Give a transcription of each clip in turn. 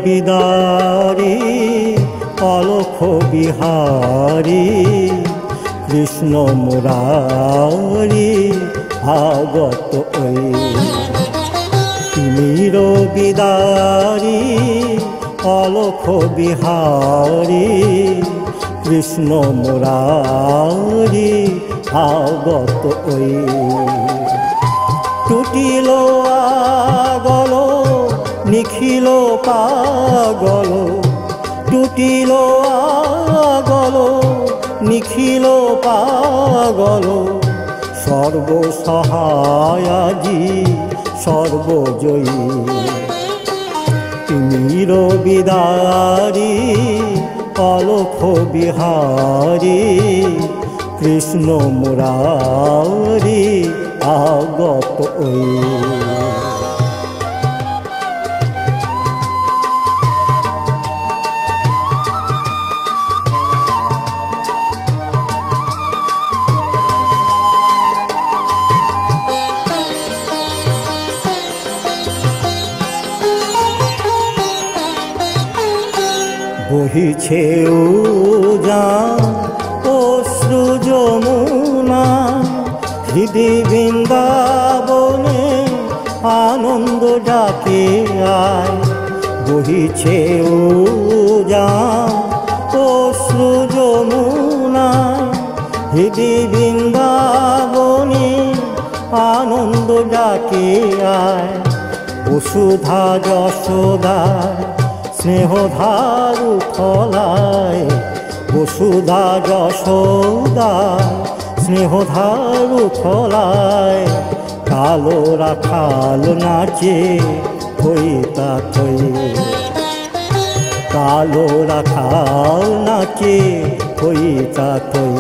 বিদারী অলখ বিহারী কৃষ্ণ মুরারী আগত ওই। তিমির বিদারী অলখ বিহারী কৃষ্ণ মুরারী আগত ওই। টুটিল আগল নিখিল পাগল, টুটিল আগল নিখিল পাগল, সর্বসহায়াজি সর্বজয়ী। তিমির বিদারী অলখ বিহারী কৃষ্ণ মুরারী আগত ওই। বহিছে উজান অশ্রু যমুনা, হৃদি বৃন্দাবনে আনন্দ ডাকে আয়। বহিছে উজান অশ্রু যমুনা, হৃদি বৃন্দাবনে আনন্দ ডাকে আয়। বসুধা যশোদায় স্নেহধারু থলায়, বসুধা যশোদায় স্নেহধারু থলায়, কালো রাখাল নাচে থই তা থই। কালো রাখাল নাচে থই তা থই।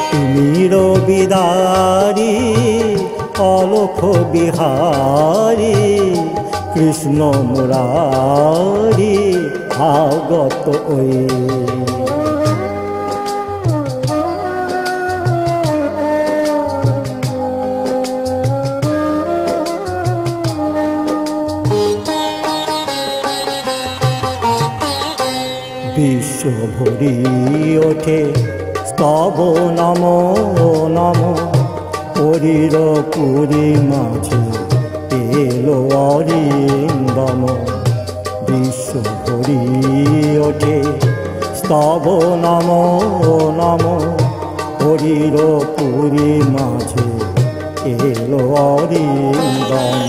তিমির বিদারী অলখ বিহারী কৃষ্ণ মুরারী আগত ওই। বিশ্ব ভরি ওঠে স্তব নম নম, হরির পুরী মাঝে এলো অরিন্দম। বিশ্ব ভরি ওঠে স্তব নম নম, হরির পুরী মাঝে এলো অরিন্দম।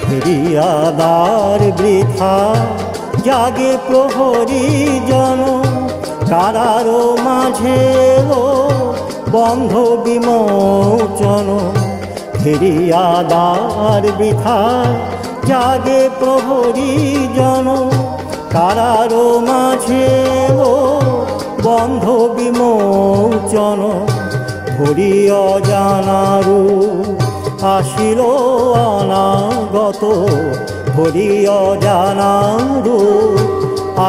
ফেরিয়াদার বৃথা জাগে প্রহরী জন, কারার মাঝে এলো বন্ধ বিমোচন। ফেরিয়াদার বৃথা জাগে প্রহরী জন, কারার মাঝে এলো বন্ধ বিমোচন। হরি অজানারু আসিল অনাগত, হরি অজানারু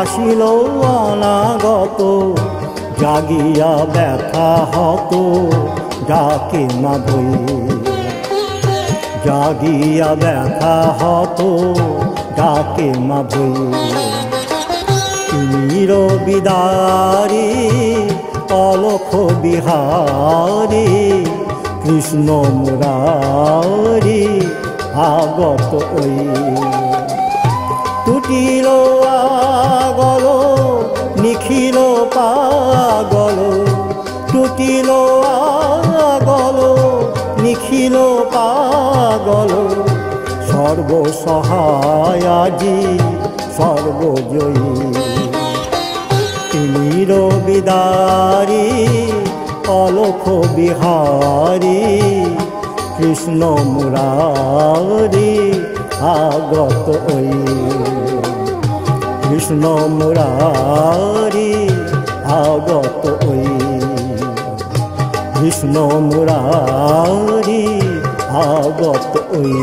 আসিল অনাগত। জাগিয়া ব্যথা হত ডাকে মাধৈ, জাগিয়া ব্যথা হত ডাকে মাধৈ। তিমির বিদারী অলখ বিহারী কৃষ্ণ মুরারী আগত ওই। টুটিল আগল নিখিল পাগল, টুটিল আগল নিখিল পাগল, সর্বসহায়াজি সর্বজয়ী। তিমির বিদারী অলখ বিহারী কৃষ্ণ মুরারী আগত ওই। কৃষ্ণ মুরারী আগত ওই। কৃষ্ণ মুরারী আগত ওই।